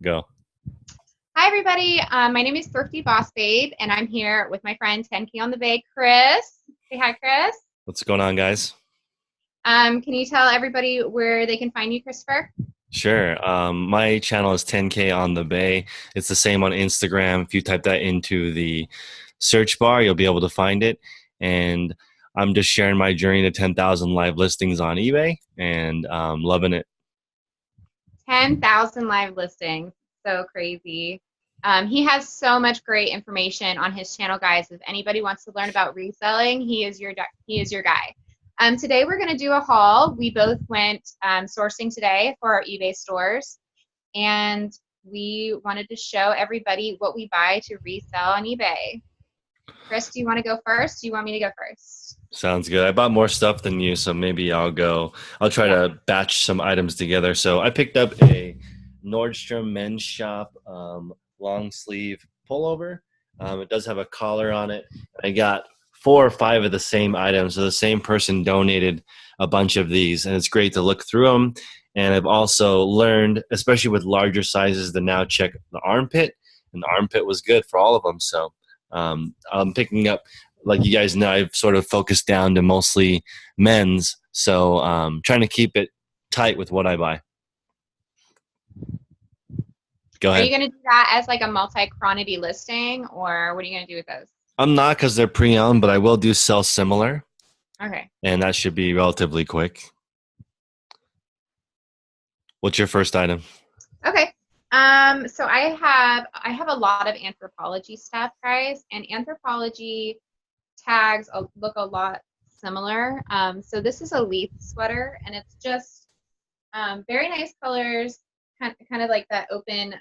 Go. Hi, everybody. My name is Thrifty Boss Babe, and I'm here with my friend 10K on the Bay, Chris. Say hi, Chris. What's going on, guys? Can you tell everybody where they can find you, Christopher? Sure. My channel is 10K on the Bay. It's the same on Instagram. If you type that into the search bar, you'll be able to find it. And I'm just sharing my journey to 10,000 live listings on eBay and loving it. 10,000 live listings. So crazy. He has so much great information on his channel, guys. If anybody wants to learn about reselling, he is your guy. Today we're going to do a haul. We both went sourcing today for our eBay stores, and we wanted to show everybody what we buy to resell on eBay. Chris, do you want to go first? Do you want me to go first? Sounds good. I bought more stuff than you, so maybe I'll go. I'll try to batch some items together. So I picked up a Nordstrom men's shop long sleeve pullover. It does have a collar on it. I got 4 or 5 of the same items. So the same person donated a bunch of these, and it's great to look through them. And I've also learned, especially with larger sizes, to now check the armpit, and the armpit was good for all of them. So I'm picking up, like you guys know, I've sort of focused down to mostly men's. So trying to keep it tight with what I buy. Go Are ahead. you going to do that as like a multi-quantity listing, or what are you going to do with those? I'm not, because they're pre-owned, but I will do sell similar. Okay. And that should be relatively quick. What's your first item? Okay. So I have a lot of Anthropologie stuff, guys, and Anthropologie tags look a lot similar. So this is a leaf sweater, and it's just very nice colors, kind of like that open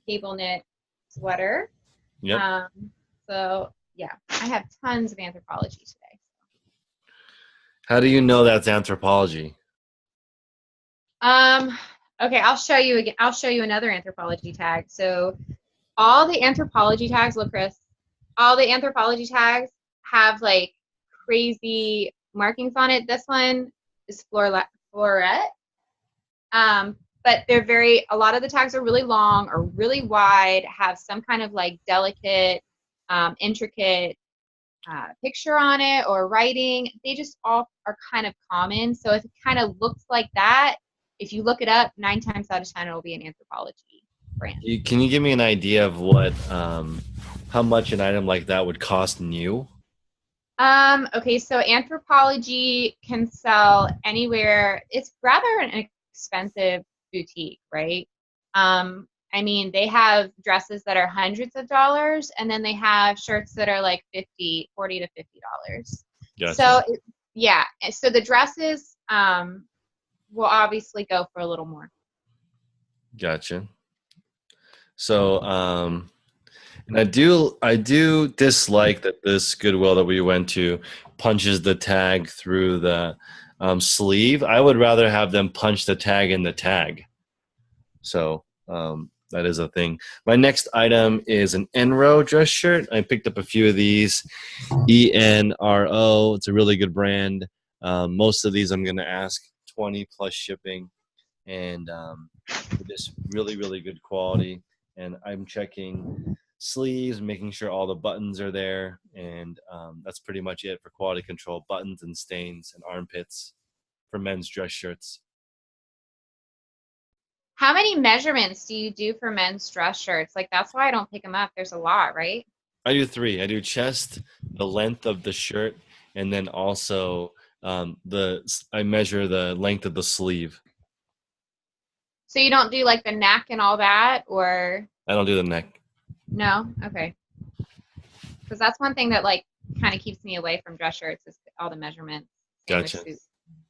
cable knit sweater. Yep. So yeah, I have tons of Anthropologie today. How do you know that's Anthropologie? Okay, I'll show you again. I'll show you another Anthropologie tag. So all the Anthropologie tags, look, Chris, all the Anthropologie tags have like crazy markings on it. This one is floret. But a lot of the tags are really long or really wide, have some kind of like delicate, intricate picture on it or writing. They just all are kind of common. So if it kind of looks like that, if you look it up, 9 times out of 10, it'll be an Anthropologie brand. Can you give me an idea of what, how much an item like that would cost new? Okay, so Anthropologie can sell anywhere. It's rather an expensive boutique, right? I mean, they have dresses that are hundreds of dollars, and then they have shirts that are like $40 to $50. Gotcha. So yeah, so the dresses will obviously go for a little more. Gotcha. So, and I do dislike that this Goodwill that we went to punches the tag through the sleeve. I would rather have them punch the tag in the tag. So that is a thing. My next item is an Enro dress shirt. I picked up a few of these. ENRO. It's a really good brand. Most of these I'm going to ask 20 plus shipping, and just really, really good quality. And I'm checking sleeves, making sure all the buttons are there, and that's pretty much it for quality control. Buttons and stains and armpits for men's dress shirts. How many measurements do you do for men's dress shirts? Like, that's why I don't pick them up. There's a lot, right? I do 3. I do chest, the length of the shirt, and then also I measure the length of the sleeve. So you don't do like the neck and all that, or? I don't do the neck. No? Okay. Because that's one thing that like kind of keeps me away from dress shirts is all the measurements. Gotcha.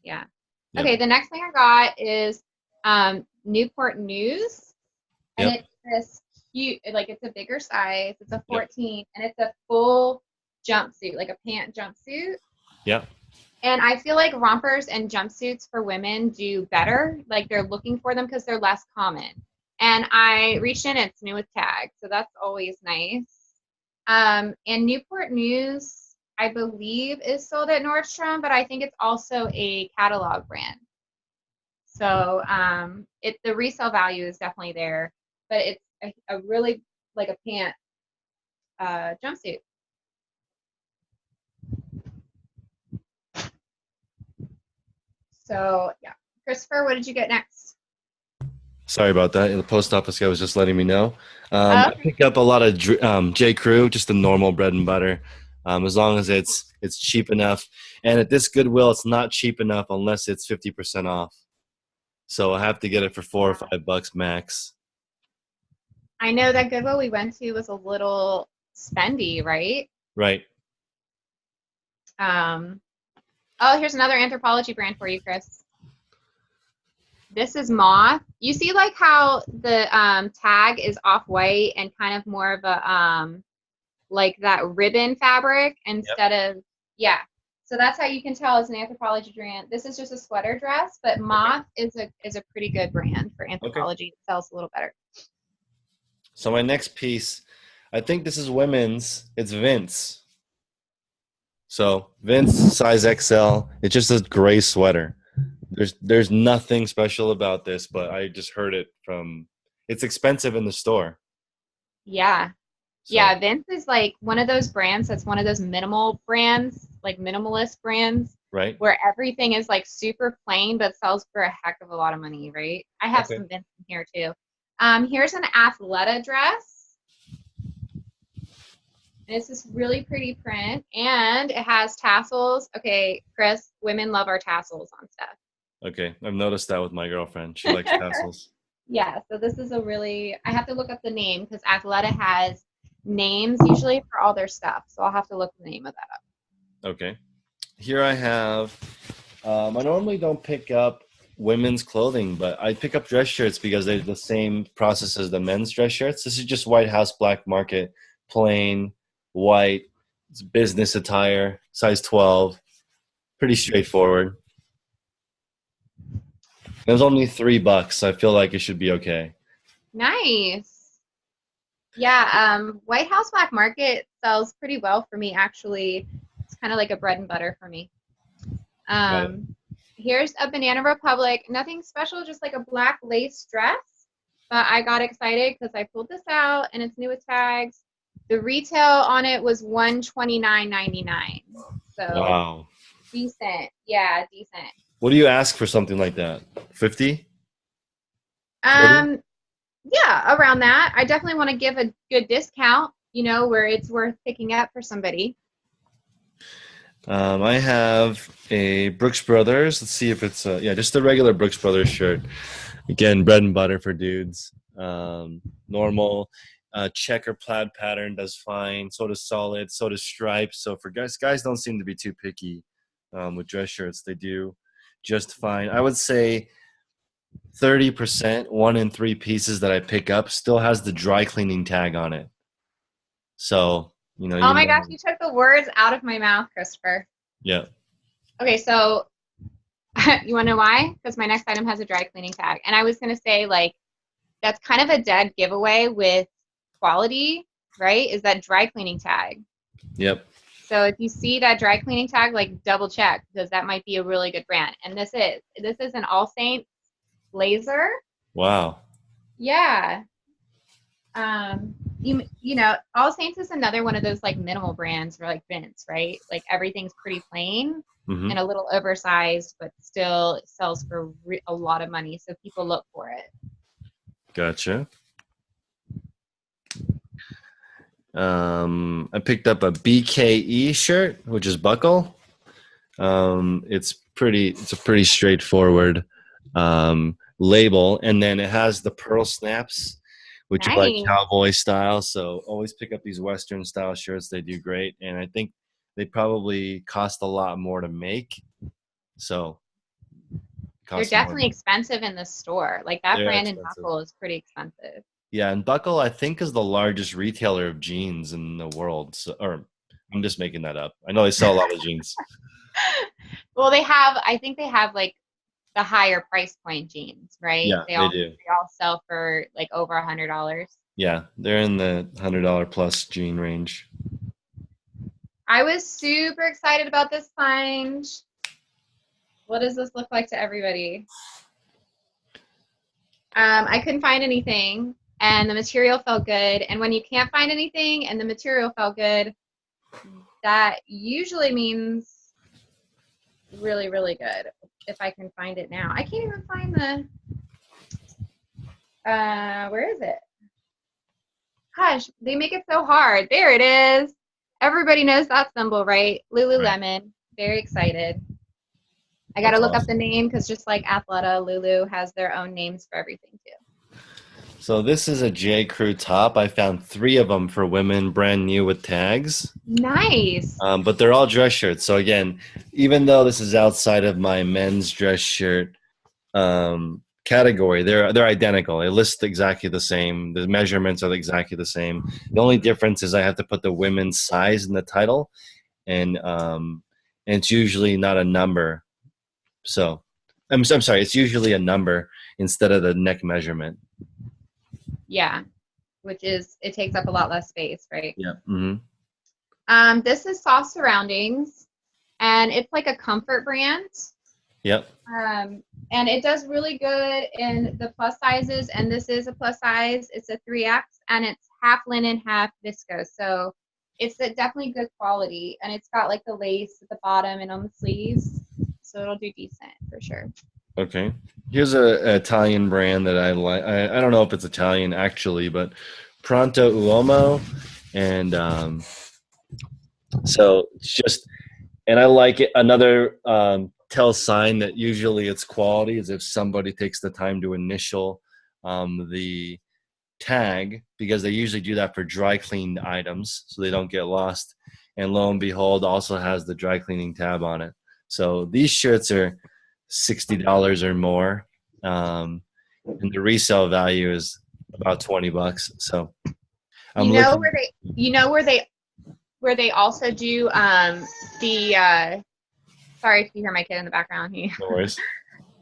Yeah. Yep. Okay, the next thing I got is Newport News. And Yep. it's this cute, like it's a bigger size. It's a 14, yep. And it's a full jumpsuit, like a pant jumpsuit. Yep. And I feel like rompers and jumpsuits for women do better. Like they're looking for them because they're less common. And I reached in, it's new with tag, so that's always nice. And Newport News, I believe, is sold at Nordstrom, but I think it's also a catalog brand. So the resale value is definitely there. but it's a really like a pant jumpsuit. So yeah, Christopher, what did you get next? Sorry about that. The post office guy was just letting me know. Oh, I pick up a lot of J. Crew, just the normal bread and butter, as long as it's cheap enough. And at this Goodwill, it's not cheap enough unless it's 50% off. So I have to get it for $4 or $5 max. I know that Goodwill we went to was a little spendy, right? Right. Oh, here's another Anthropology brand for you, Chris. This is Moth. You see like how the tag is off-white and kind of more of a like that ribbon fabric instead of, yeah. So that's how you can tell it's an Anthropology brand. This is just a sweater dress, but Moth is a pretty good brand for Anthropology. It sells a little better. So my next piece, I think this is women's. It's Vince. So Vince size XL. It's just a gray sweater. There's nothing special about this, but I just heard it from. It's expensive in the store. Yeah. So, Yeah, Vince is like one of those brands that's one of those minimal brands, like minimalist brands, right. where everything is like super plain but sells for a heck of a lot of money, right? I have Okay. some Vince in here too. Here's an Athleta dress. And it's this really pretty print, and it has tassels. Okay, Chris, women love our tassels on stuff. Okay, I've noticed that with my girlfriend. She likes tassels. Yeah, so this is a really, I have to look up the name because Athleta has names usually for all their stuff. So I'll have to look the name of that up. Okay. Here I have, I normally don't pick up women's clothing, but I pick up dress shirts because they're the same process as the men's dress shirts. This is just White House Black Market, plain, white, it's business attire, size 12, pretty straightforward. It was only $3. I feel like it should be okay. Nice. Yeah, White House Black Market sells pretty well for me, actually. It's kind of like a bread and butter for me. Got it. Here's a Banana Republic. Nothing special, just like a black lace dress. But I got excited because I pulled this out and it's new with tags. The retail on it was $129.99. So Wow. decent. Yeah, decent. What do you ask for something like that? 50? 40? Yeah, around that. I definitely want to give a good discount, where it's worth picking up for somebody. I have a Brooks Brothers. Let's see if it's just a regular Brooks Brothers shirt. Again, bread and butter for dudes. Normal checker plaid pattern does fine. So does solid. So does stripes. So for guys don't seem to be too picky with dress shirts. They do just fine. I would say 30%, 1 in 3 pieces that I pick up still has the dry cleaning tag on it. So, Oh my gosh, you took the words out of my mouth, Christopher. Yeah. Okay, so you want to know why? Because my next item has a dry cleaning tag. And I was going to say, like, that's kind of a dead giveaway with quality, right? Is that dry cleaning tag. Yep. So if you see that dry cleaning tag, like, double check because that might be a really good brand. And this is an All Saints blazer. Wow. Yeah. All Saints is another one of those like minimal brands for like Vince, right? Like everything's pretty plain and a little oversized, but still sells for a lot of money. So people look for it. Gotcha. I picked up a BKE shirt, which is buckle. It's a pretty straightforward label, and then it has the pearl snaps, which are like Nice. cowboy style. So always pick up these Western style shirts. They do great, and I think they probably cost a lot more to make. So They're definitely expensive in the store. Like that They're brand in expensive. Buckle is pretty expensive. Yeah, and Buckle I think is the largest retailer of jeans in the world. So, or I'm just making that up. I know they sell a lot of jeans. Well, I think they have like the higher price point jeans, right? Yeah, they do. They all sell for like over $100. Yeah, they're in the $100 plus jean range. I was super excited about this find. What does this look like to everybody? I couldn't find anything. and the material felt good. And when you can't find anything and the material felt good, that usually means really, really good. If I can find it now. I can't even find the, where is it? Gosh, they make it so hard. There it is. Everybody knows that symbol, right? Right. Lululemon. Very excited. I got to That's look up the awesome. name because just like Athleta, Lulu has their own names for everything too. So this is a J. Crew top. I found 3 of them for women, brand new with tags. Nice. But they're all dress shirts. So again, even though this is outside of my men's dress shirt category, they're identical. They list exactly the same. The measurements are exactly the same. The only difference is I have to put the women's size in the title, and it's usually not a number. So I'm sorry, it's usually a number instead of the neck measurement. Yeah, which is, it takes up a lot less space, right? Yeah. Mm-hmm. This is Soft Surroundings, and it's like a comfort brand. Yep. And it does really good in the plus sizes, and this is a plus size. It's a 3X, and it's half linen, half viscose. So it's definitely good quality, and it's got like the lace at the bottom and on the sleeves. So it'll do decent for sure. Okay. Here's a Italian brand that I like. I don't know if it's Italian actually, but Pronto Uomo, and so it's just, and I like it. Another tell sign that usually it's quality is if somebody takes the time to initial the tag, because they usually do that for dry cleaned items so they don't get lost. And lo and behold, also has the dry cleaning tab on it. So these shirts are $60 or more, and the resale value is about $20. So I'm You know looking. where they, you know where they also do the sorry if you hear my kid in the background. He No worries.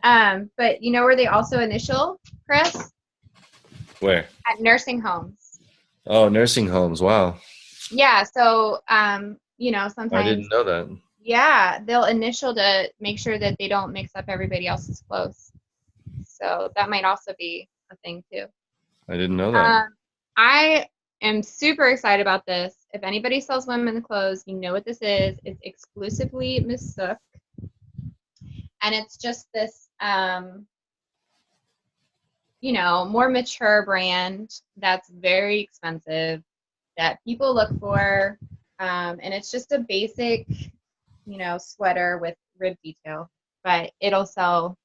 but you know where they also initial, Chris? Where? At nursing homes. Oh, nursing homes. Wow, Yeah, so I sometimes, didn't know that. yeah, they'll initial to make sure that they don't mix up everybody else's clothes. So that might also be a thing too. I didn't know that. Um, I am super excited about this. If anybody sells women's clothes, you know what this is. It's exclusively Miss Sook, and it's just this more mature brand that's very expensive that people look for. And it's just a basic, sweater with rib detail, but it'll sell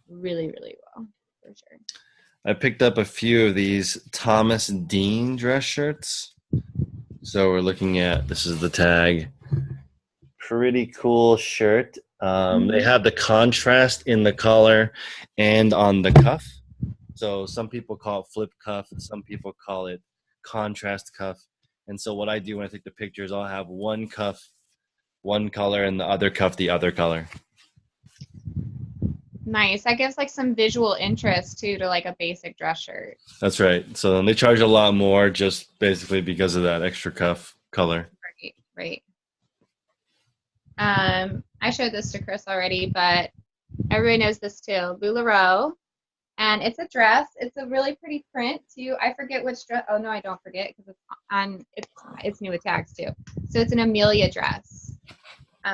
really, really well for sure. I picked up a few of these Thomas Dean dress shirts. So we're looking at, this is the tag. Pretty cool shirt. They Mm-hmm. have the contrast in the collar and on the cuff. So some people call it flip cuff, some people call it contrast cuff. And so what I do when I take the pictures, I'll have one cuff one color and the other cuff the other color. Nice. That gives like some visual interest too to like a basic dress shirt. That's right. So then they charge a lot more just basically because of that extra cuff color. Right, right. I showed this to Chris already, but everybody knows this too. Boulero. And it's a dress. It's a really pretty print too. I forget which dress. Oh no, I don't forget because it's on. It's new with tags too. So it's an Amelia dress. So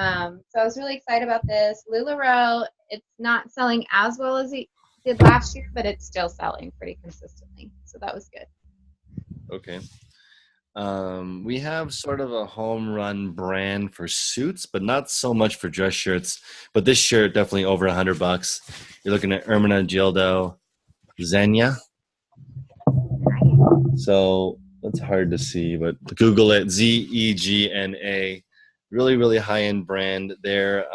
I was really excited about this. LuLaRoe. It's not selling as well as it did last year, but it's still selling pretty consistently. So that was good. Okay. We have sort of a home run brand for suits, but not so much for dress shirts. But this shirt definitely over $100. You're looking at Ermina Gildo Xenia. So that's hard to see, but Google it, Zegna. Really, really high end brand. Their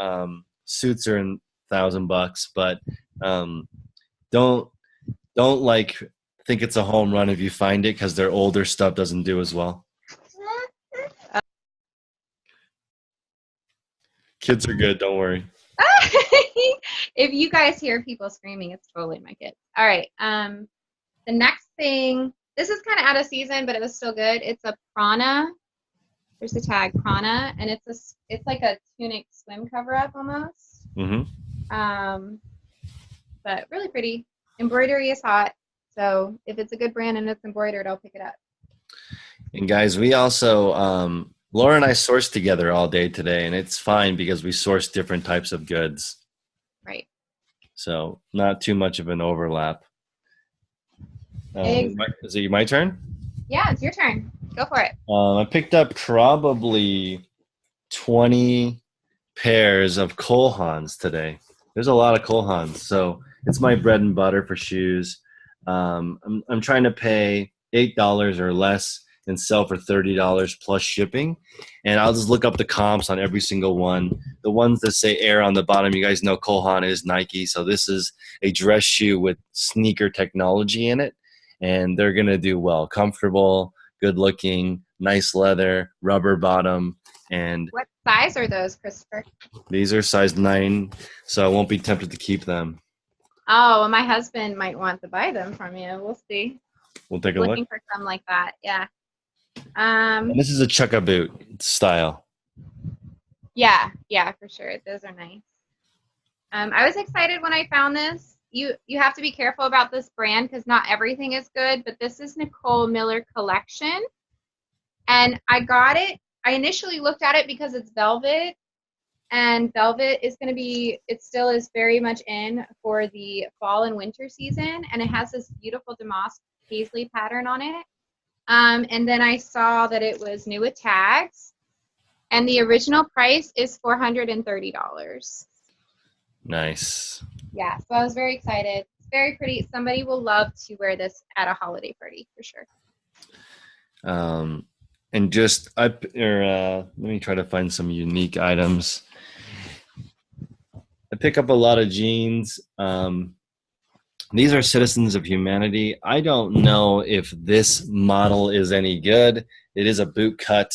suits are in $1,000, but um, don't like think it's a home run if you find it because their older stuff doesn't do as well. Kids are good, don't worry. If you guys hear people screaming, it's totally my kids. All right. The next thing, this is kind of out of season, but it was still good. It's a Prana. There's the tag Prana, and it's like a tunic swim cover up almost. Mm-hmm. But really pretty. Embroidery is hot, So if it's a good brand and it's embroidered, I'll pick it up. And guys, we also Laura and I source together all day today, and it's fine because we source different types of goods. Right. So not too much of an overlap. Eggs. Is it my turn? Yeah, it's your turn. Go for it. I picked up probably 20 pairs of Haans today. There's a lot of Haans, so it's my bread and butter for shoes. I'm trying to pay $8 or less and sell for $30 plus shipping, and I'll just look up the comps on every single one. The ones that say Air on the bottom, you guys know Haan is Nike, so this is a dress shoe with sneaker technology in it, and they're gonna do well. Comfortable, good looking, nice leather, rubber bottom, and What size are those, Christopher? these are size 9, so I won't be tempted to keep them. Oh, well, my husband might want to buy them from you. We'll see. We'll take a Looking look. for some like that. Yeah. And this is a chukka boot style. Yeah, for sure. Those are nice. I was excited when I found this. You have to be careful about this brand because not everything is good, but this is Nicole Miller Collection. And I got it. I initially looked at it because it's velvet, and velvet is going to be, it still is very much in for the fall and winter season, and it has this beautiful damask paisley pattern on it. And then I saw that it was new with tags, and the original price is $430. Nice. Yeah, so I was very excited. It's very pretty. Somebody will love to wear this at a holiday party for sure. And just let me try to find some unique items. I pick up a lot of jeans. These are Citizens of Humanity. I don't know if this model is any good. It is a boot cut,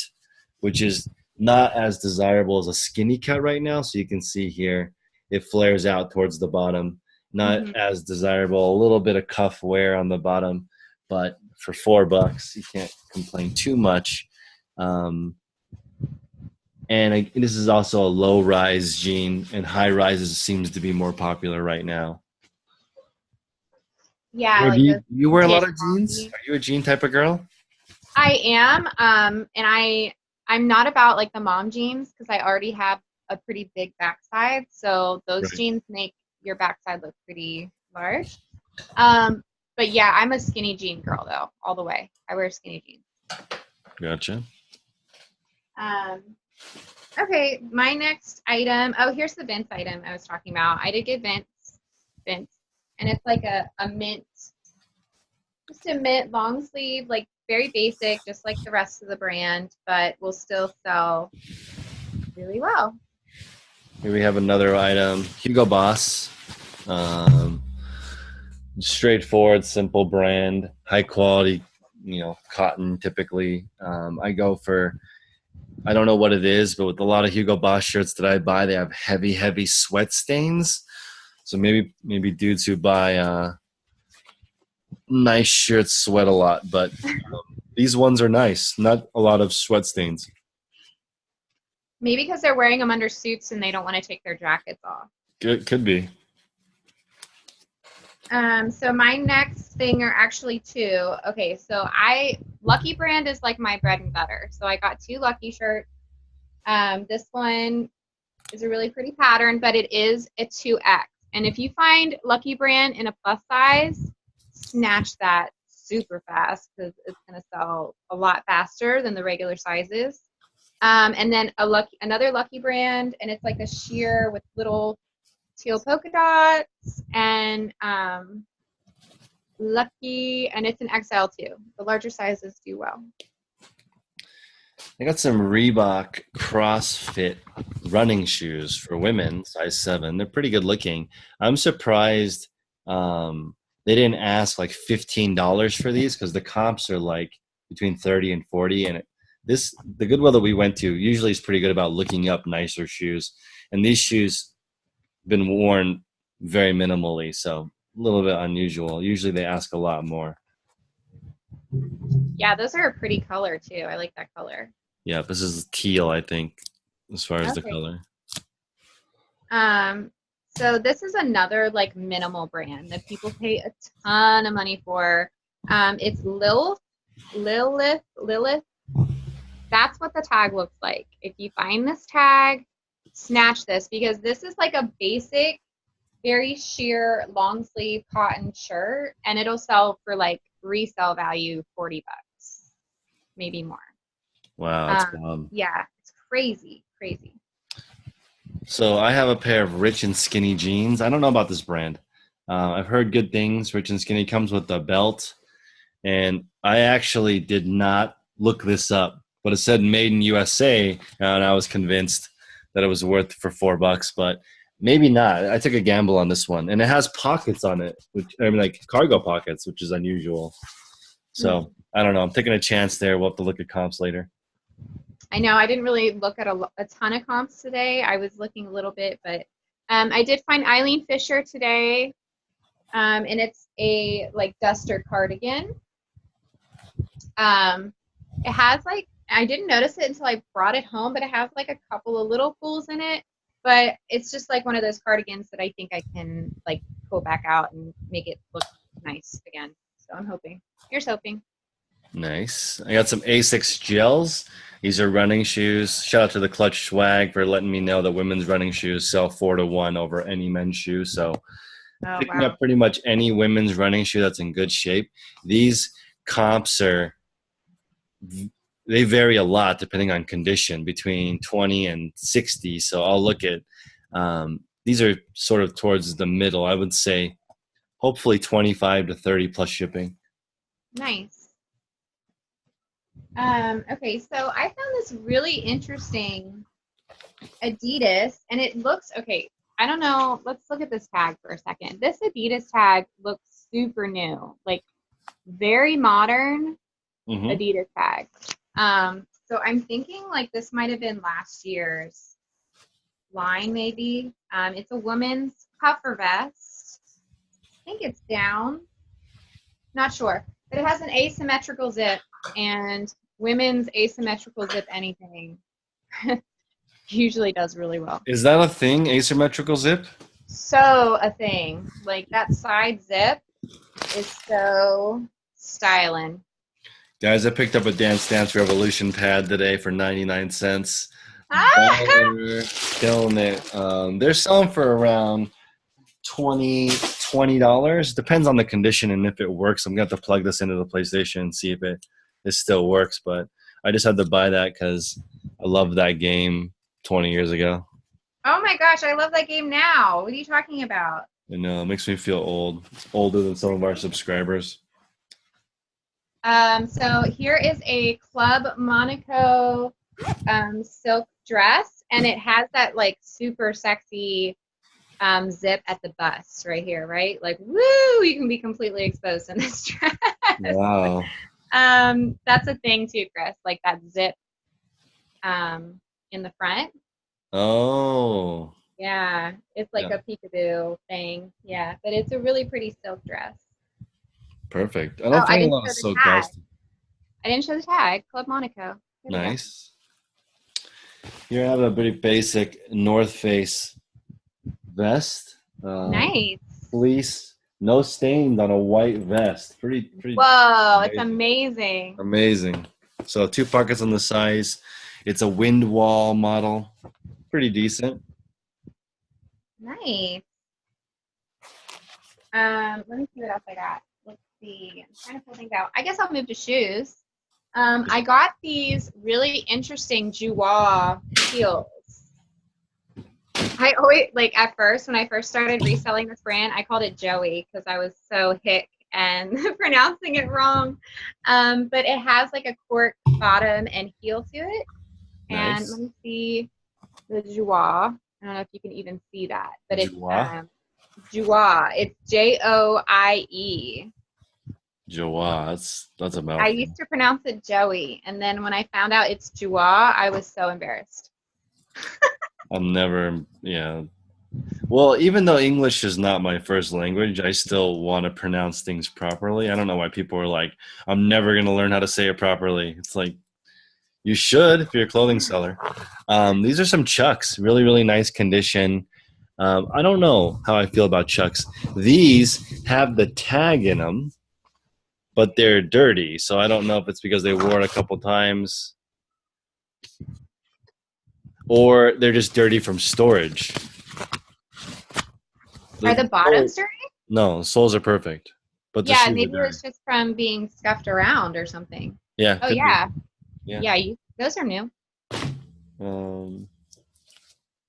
which is not as desirable as a skinny cut right now. So you can see here, it flares out towards the bottom. Not as desirable. A little bit of cuff wear on the bottom, but for $4, you can't complain too much. And this is also a low-rise jean, and high rises seems to be more popular right now. Yeah, Or like you wear a lot of jeans? Are you a jean type of girl? I am, and I'm not about like the mom jeans because I already have a pretty big backside, so those jeans make your backside look pretty large. But yeah, I'm a skinny jean girl though, all the way. I wear skinny jeans. Gotcha. Okay, my next item. Oh, here's the Vince item I was talking about. I did get Vince, and it's like a mint, just a mint long sleeve, like very basic, just like the rest of the brand, but will still sell really well. Here we have another item, Hugo Boss. Straightforward, simple brand, high quality, cotton typically. I go for, I don't know what it is, but with a lot of Hugo Boss shirts that I buy, they have heavy sweat stains. So maybe dudes who buy nice shirts sweat a lot, but these ones are nice. Not a lot of sweat stains. Maybe because they're wearing them under suits and they don't want to take their jackets off. Could be. So my next thing are actually two. Okay, so Lucky brand is like my bread and butter. So I got 2 Lucky shirts. This one is a really pretty pattern, but it is a 2X. And if you find Lucky brand in a plus size, snatch that super fast because it's going to sell a lot faster than the regular sizes. And then another Lucky brand, and it's like a sheer with little teal polka dots, and Lucky, and it's an XL too. The larger sizes do well. I got some Reebok CrossFit running shoes for women, size 7. They're pretty good looking. I'm surprised they didn't ask like $15 for these because the comps are like between 30 and 40. And the Goodwill that we went to usually is pretty good about looking up nicer shoes. And these shoes been worn very minimally, so a little bit unusual. Usually they ask a lot more. Yeah, those are a pretty color too. I like that color. Yeah, this is teal, I think, as far as the color. So this is another like minimal brand that people pay a ton of money for. It's Lilith. That's what the tag looks like. If you find this tag, snatch this because this is like a basic, very sheer long sleeve cotton shirt, and it'll sell for like resale value $40, maybe more. Wow, that's bomb. Yeah, it's crazy. So I have a pair of Rich and Skinny jeans. I don't know about this brand. I've heard good things. Rich and Skinny comes with a belt, and I actually did not look this up, but it said made in USA, and I was convinced that it was worth for $4, but maybe not. I took a gamble on this one, and it has pockets on it, which I mean, like cargo pockets, which is unusual. So I don't know. I'm taking a chance there. We'll have to look at comps later. I know I didn't really look at a ton of comps today. I was looking a little bit, but I did find Eileen Fisher today, and it's a like duster cardigan. It has like, I didn't notice it until I brought it home, but it has like a couple of little pulls in it, but it's just like one of those cardigans that I think I can like pull back out and make it look nice again. So I'm hoping. Here's hoping. Nice. I got some Asics gels. These are running shoes. Shout out to the Clutch Swag for letting me know that women's running shoes sell 4-to-1 over any men's shoe. So picking up pretty much any women's running shoe that's in good shape. These comps they vary a lot depending on condition, between 20 and 60. So I'll look at these are sort of towards the middle. I would say hopefully 25 to 30 plus shipping. Nice. Okay, so I found this really interesting Adidas, and it looks, okay, I don't know, let's look at this tag for a second. This Adidas tag looks super new, like very modern Adidas tag. So I'm thinking like this might have been last year's line maybe. It's a woman's puffer vest. I think it's down. Not sure. But it has an asymmetrical zip, and women's asymmetrical zip anything usually does really well. Is that a thing, asymmetrical zip? So a thing. Like that side zip is so styling. Guys, I picked up a Dance Dance Revolution pad today for 99 cents. They're killing it. They're selling for around $20. Depends on the condition and if it works. I'm going to have to plug this into the PlayStation and see if it still works. But I just had to buy that because I loved that game 20 years ago. Oh my gosh, I love that game now. What are you talking about? I know, it makes me feel old. It's older than some of our subscribers. So here is a Club Monaco silk dress, and it has that like super sexy zip at the bust right here, right? Like, woo, you can be completely exposed in this dress. Wow. That's a thing too, Chris, like that zip in the front. Oh. Yeah, it's like a peekaboo thing. Yeah, but it's a really pretty silk dress. Perfect. I don't find a lot of silk dresses. I didn't show the tag. Club Monaco. Nice. Here I have a pretty basic North Face vest. Nice. Fleece, no stains on a white vest. Pretty. Whoa, amazing. It's amazing. Amazing. So 2 pockets on the size. It's a wind wall model. Pretty decent. Nice. Let me see what else I got. Let's see. I'm trying to pull things out. I guess I'll move to shoes. I got these really interesting Jouer heels. I always, like at first, when I first started reselling this brand, I called it Joey because I was so hick and pronouncing it wrong. But it has like a cork bottom and heel to it. And Nice. let me see the Jouer. I don't know if you can even see that, but it's Jouer. It's Joie. Jouer. That's a mouthful. I used to pronounce it Joey, and then when I found out it's Jouer, I was so embarrassed. I'll never, Well, even though English is not my first language, I still want to pronounce things properly. I don't know why people are like, I'm never going to learn how to say it properly. It's like, you should if you're a clothing seller. These are some Chucks. Really, really nice condition. I don't know how I feel about Chucks. These have the tag in them, but they're dirty. So I don't know if it's because they wore it a couple times or they're just dirty from storage. Are the bottoms dirty? No, soles are perfect, but the Yeah, shoes are maybe it dirty. was just from being scuffed around or something. Yeah, Oh could be. yeah, Yeah. yeah. Those are new. Um,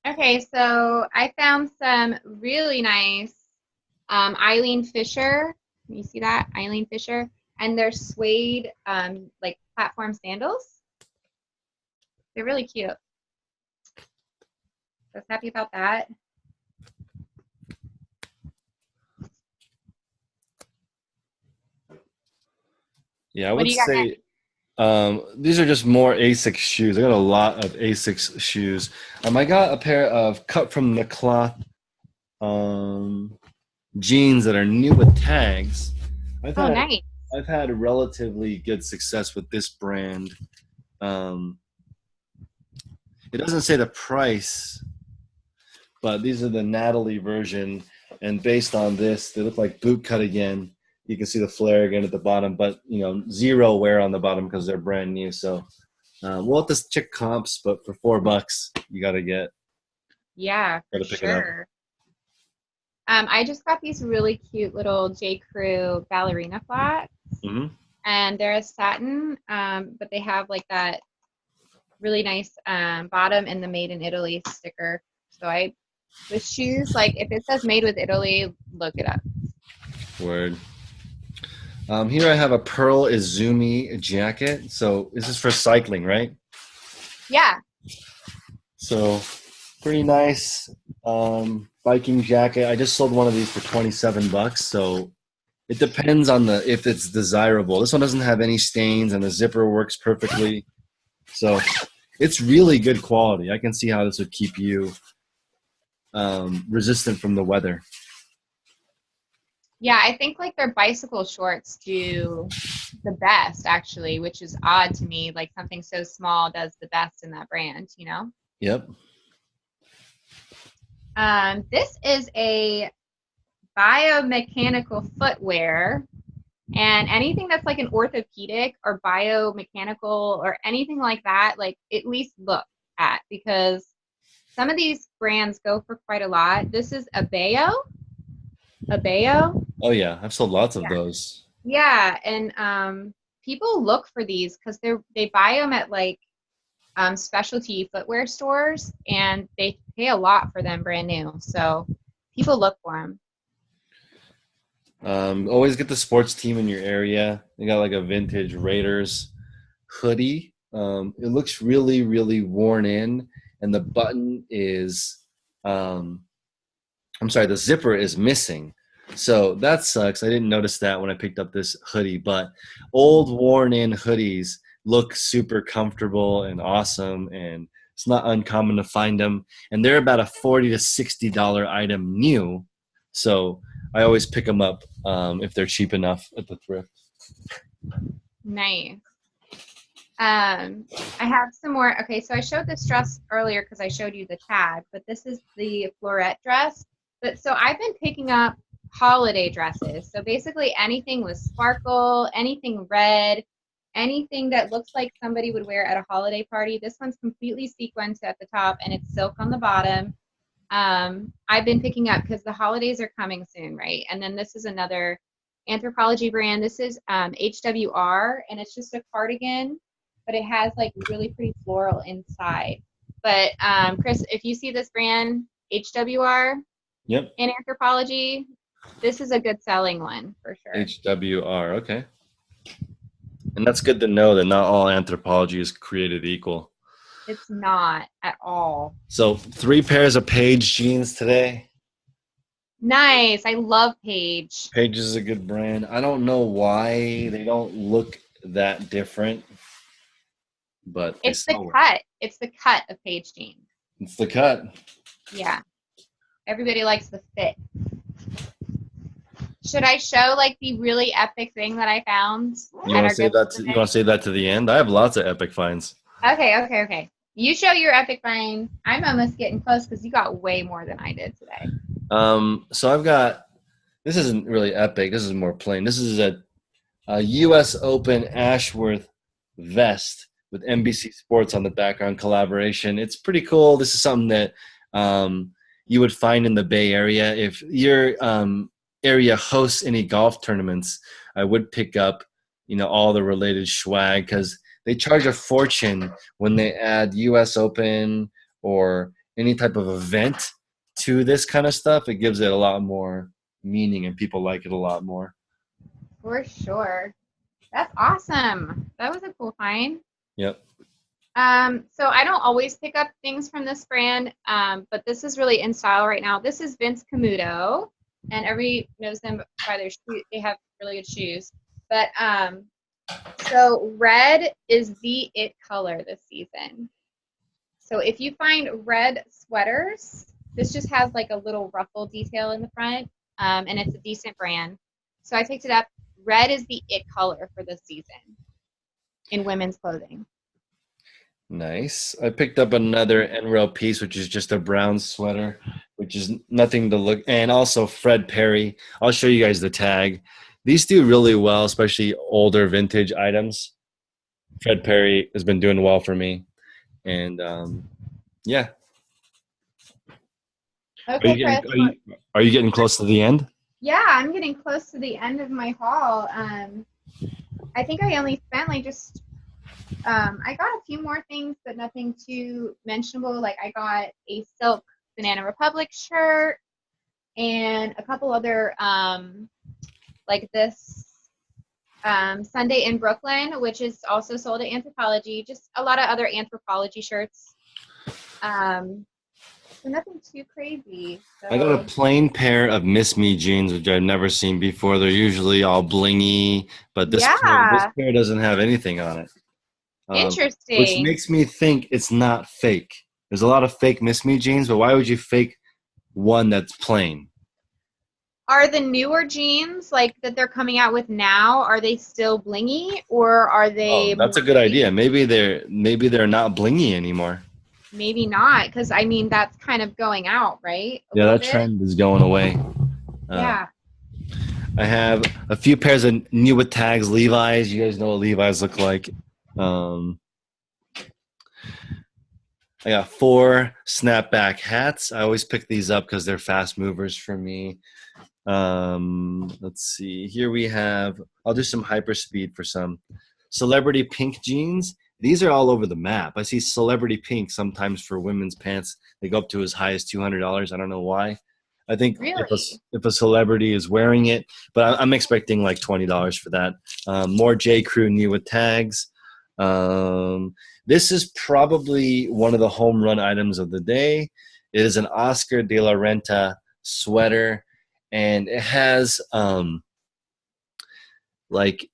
Okay, so I found some really nice Eileen Fisher. You see that? Eileen Fisher. And they're suede like platform sandals. They're really cute. So I was happy about that. yeah, I What would do you got say next? these are just more Asics shoes. I got a lot of Asics shoes. I got a pair of cut from the cloth jeans that are new with tags. I've Oh, had nice. I've had relatively good success with this brand. Um, it doesn't say the price, but these are the Natalie version, and based on this, they look like boot cut again. You can see the flare again at the bottom, but zero wear on the bottom because they're brand new. So we'll have to check comps, but for $4, you Yeah, for gotta pick it up. sure. I just got these really cute little J. Crew ballerina flats, Hmm. and they're a satin, but they have like that really nice bottom and the Made in Italy sticker. So the shoes, like if it says Made with Italy, look it up. Word. Here I have a Pearl Izumi jacket. So this is for cycling, right? Yeah, So pretty nice biking jacket. I just sold one of these for $27. So it depends on if it's desirable. This one doesn't have any stains and the zipper works perfectly. So it's really good quality. I can see how this would keep you resistant from the weather. yeah, I think like their bicycle shorts do the best actually, which is odd to me. Like something so small does the best in that brand, you know? Yep. This is a biomechanical footwear, and anything that's like an orthopedic or biomechanical or anything like that, like at least look at, because some of these brands go for quite a lot. This is Abeo. Oh yeah, I've sold lots of Yeah. those. Yeah, and people look for these because they buy them at like specialty footwear stores, and they pay a lot for them brand new. So people look for them. Always get the sports team in your area. They got like a vintage Raiders hoodie. It looks really, really worn in, and the button is, I'm sorry, the zipper is missing. So that sucks. I didn't notice that when I picked up this hoodie, but old worn in hoodies look super comfortable and awesome, and it's not uncommon to find them. And they're about a $40 to $60 item new. So I always pick them up if they're cheap enough at the thrift. Nice. I have some more. Okay, so I showed this dress earlier because I showed you the tag, but this is the floret dress. But so I've been picking up holiday dresses. So basically anything with sparkle, anything red, anything that looks like somebody would wear at a holiday party. This one's completely sequenced at the top and it's silk on the bottom. I've been picking up because the holidays are coming soon, right? And then this is another Anthropologie brand. This is HWR, and it's just a cardigan, but it has like really pretty floral inside. But Chris, if you see this brand HWR Yep. in Anthropologie, this is a good selling one for sure. HWR. Okay. And that's good to know that not all anthropology is created equal. It's not at all. So 3 pairs of Page jeans today. Nice. I love Paige. Page is a good brand. I don't know why they don't look that different, but It's the cut. It's the cut of Paige jeans. It's the cut. Yeah. Everybody likes the fit. Should I show like the really epic thing that I found? You want to save that to the end? I have lots of epic finds. Okay. You show your epic find. I'm almost getting close because you got way more than I did today. So I've got, this isn't really epic. This is more plain. This is a U.S. Open Ashworth vest with NBC Sports on the background collaboration. It's pretty cool. This is something that you would find in the Bay Area. If your area hosts any golf tournaments, I would pick up, all the related swag because they charge a fortune when they add U.S. Open or any type of event to this kind of stuff. It gives it a lot more meaning and people like it a lot more. For sure. That's awesome. That was a cool find. Yep. So I don't always pick up things from this brand, but this is really in style right now. This is Vince Camuto, and everybody knows them by their shoes. They have really good shoes. But so red is the it color this season. So if you find red sweaters, this just has like a little ruffle detail in the front, and it's a decent brand. So I picked it up. Red is the it color for this season in women's clothing. Nice. I picked up another NREL piece, which is just a brown sweater, which is nothing to look. And also Fred Perry. I'll show you guys the tag. These do really well, especially older vintage items. Fred Perry has been doing well for me. And yeah. Okay, Chris. Are you getting close to the end? Yeah, I'm getting close to the end of my haul. I think I only spent like just I got a few more things, but nothing too mentionable. Like I got a silk Banana Republic shirt and a couple other like this Sunday in Brooklyn, which is also sold at Anthropologie. Just a lot of other Anthropologie shirts. So nothing too crazy. So. I got a plain pair of Miss Me jeans, which I've never seen before. They're usually all blingy, but this pair doesn't have anything on it. Interesting. Which makes me think it's not fake. There's a lot of fake Miss Me jeans, but why would you fake one that's plain? Are the newer jeans like that they're coming out with now? Are they still blingy, or are they? Oh, that's a good idea. Maybe they're not blingy anymore. Maybe not, because I mean that's kind of going out, right? Yeah, that trend is going away. Yeah. I have a few pairs of new with tags, Levi's. You guys know what Levi's look like. I got 4 snapback hats. I always pick these up because they're fast movers for me. Let's see. Here we have, I'll do some hyperspeed for some celebrity pink jeans. These are all over the map. I see celebrity pink sometimes for women's pants. They go up to as high as $200. I don't know why. I think if a celebrity is wearing it, but I'm expecting like $20 for that. More J. Crew new with tags. This is probably one of the home run items of the day. It is an Oscar de la Renta sweater, and it has like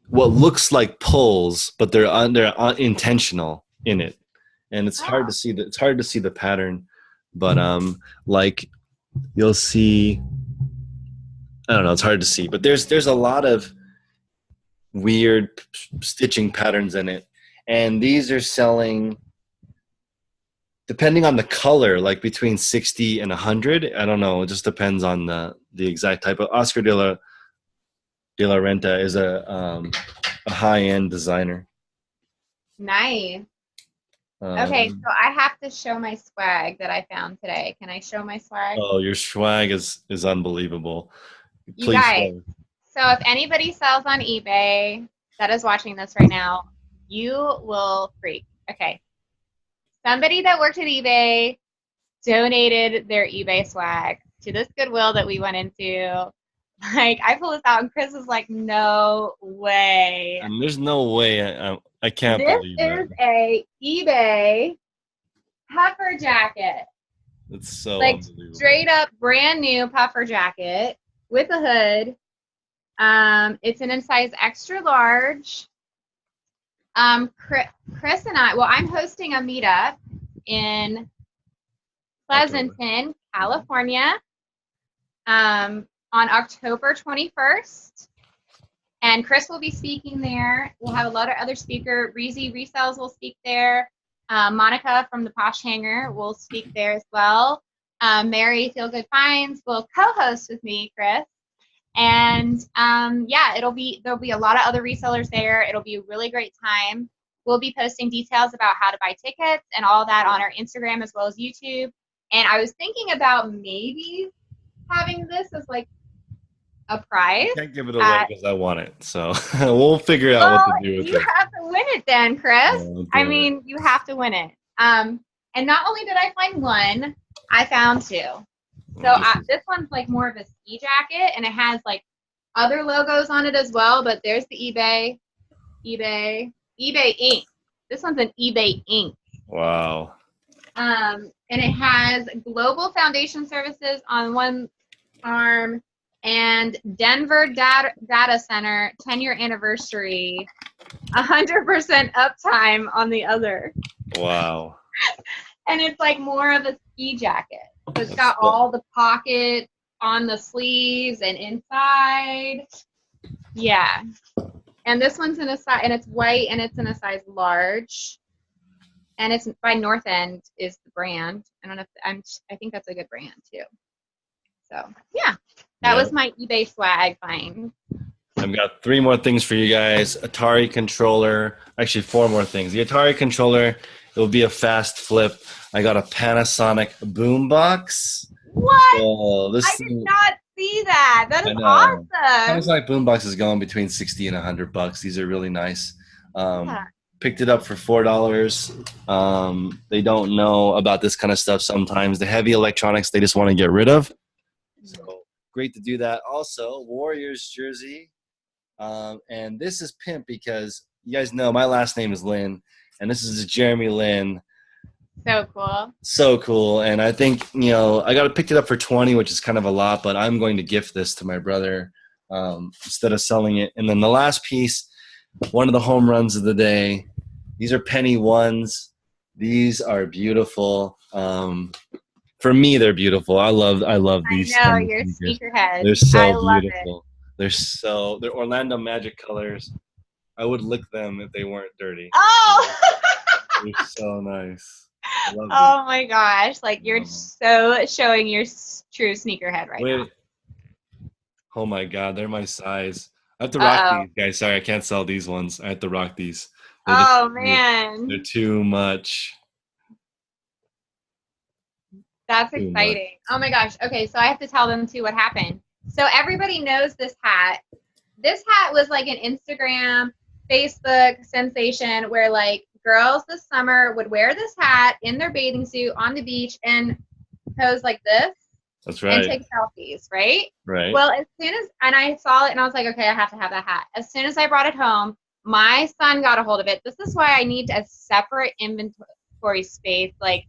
what looks like pulls, but they're intentional in it, and it's hard to see the pattern, but like you'll see. I don't know. It's hard to see, but there's a lot of weird stitching patterns in it, and these are selling depending on the color like between 60 and 100. I don't know, it just depends on the exact type. Of Oscar de la Renta is a high-end designer. Nice. Okay, so I have to show my swag that I found today. Can I show my swag? Oh, your swag is unbelievable. You guys, so if anybody sells on eBay that is watching this right now, you will freak. Okay. Somebody that worked at eBay donated their eBay swag to this Goodwill that we went into. Like, I pulled this out, and Chris was like, no way. And there's no way. I can't believe it. This is a eBay puffer jacket. It's so like unbelievable. Straight up brand new puffer jacket with a hood. It's in a size extra large. Chris and I'm hosting a meetup in Pleasanton, California, on October 21st. And Chris will be speaking there. We'll have a lot of other speakers. Reezy Resells will speak there. Monica from the Posh Hanger will speak there as well. Mary Feel Good Finds will co-host with me, Chris. And yeah, there'll be a lot of other resellers there. It'll be a really great time. We'll be posting details about how to buy tickets and all that on our Instagram as well as YouTube. And I was thinking about maybe having this as like a prize. Can't give it away because I want it. So we'll figure out what to do with you it. have to win it then, Chris. Oh, I mean, you have to win it. And not only did I find one, I found two. So this one's like more of a ski jacket, and it has like other logos on it as well. But there's the eBay ink. This one's an eBay ink. Wow. And it has Global Foundation Services on one arm and Denver Data Center 10-year anniversary, 100% uptime on the other. Wow. And it's like more of a ski jacket. So it's got all the pockets on the sleeves and inside. Yeah. And this one's in a size, and it's white, and it's in a size large. And it's by North End is the brand. I don't know if I think that's a good brand too. So yeah, that was my eBay swag find. I've got 3 more things for you guys. Atari controller. Actually, 4 more things. The Atari controller, it will be a fast flip. I got a Panasonic boombox. What? So I did not see that. That is awesome. Panasonic boombox is going between $60 and $100. These are really nice. Picked it up for $4. They don't know about this kind of stuff sometimes. The heavy electronics they just want to get rid of. So great to do that. Also, Warriors jersey. And this is pimp because you guys know my last name is Lynn, and this is Jeremy Lynn. So cool. So cool. And I think, I picked it up for $20, which is kind of a lot, but I'm going to gift this to my brother instead of selling it. And then the last piece, one of the home runs of the day. These are penny ones. These are beautiful. For me, they're beautiful. I love these. I know, you're a sneakerhead. They're so beautiful. They're Orlando Magic colors. I would lick them if they weren't dirty. Oh! They're so nice. Oh my gosh. Like you're so showing your true sneakerhead right now. Oh my God, they're my size. I have to rock these, guys. Sorry, I can't sell these ones. I have to rock these. Man. They're too much. That's exciting. Oh my gosh. Okay, so I have to tell them too what happened. So everybody knows this hat. This hat was like an Instagram, Facebook sensation where like girls this summer would wear this hat in their bathing suit on the beach and pose like this. That's right. And take selfies, right? Right. Well, and I saw it and I was like, okay, I have to have that hat. As soon as I brought it home, my son got a hold of it. This is why I need a separate inventory space, like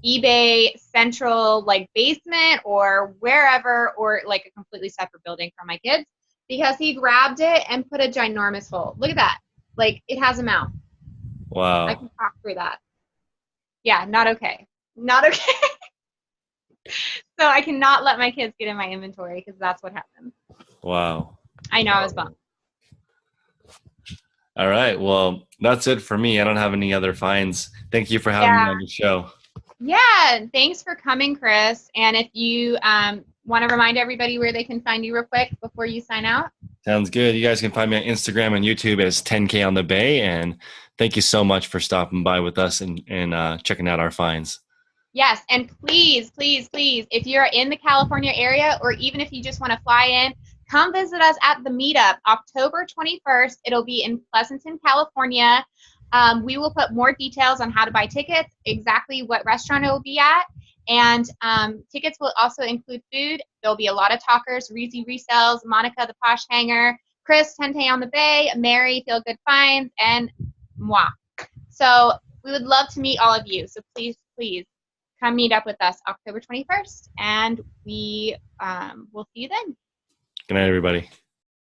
eBay central, like basement or wherever, or like a completely separate building for my kids, because he grabbed it and put a ginormous hole. Look at that. Like it has a mouth. Wow. I can talk through that. Yeah, not okay. Not okay. So I cannot let my kids get in my inventory because that's what happened. Wow. I know, I was bummed. All right. Well, that's it for me. I don't have any other finds. Thank you for having me on the show. Yeah. Thanks for coming, Chris. And if you want to remind everybody where they can find you real quick before you sign out. Sounds good. You guys can find me on Instagram and YouTube as 10K on the Bay. And thank you so much for stopping by with us and checking out our finds. Yes, and please, please, please, if you're in the California area, or even if you just want to fly in, come visit us at the meetup, October 21st. It'll be in Pleasanton, California. We will put more details on how to buy tickets, exactly what restaurant it will be at, and tickets will also include food. There'll be a lot of talkers, Reezy Resells, Monica the Posh Hanger, Chris, 10K on the Bay, Mary, Feel Good Finds, and moi. So we would love to meet all of you. So please, please, come meet up with us October 21st, and we will see you then. Good night, everybody.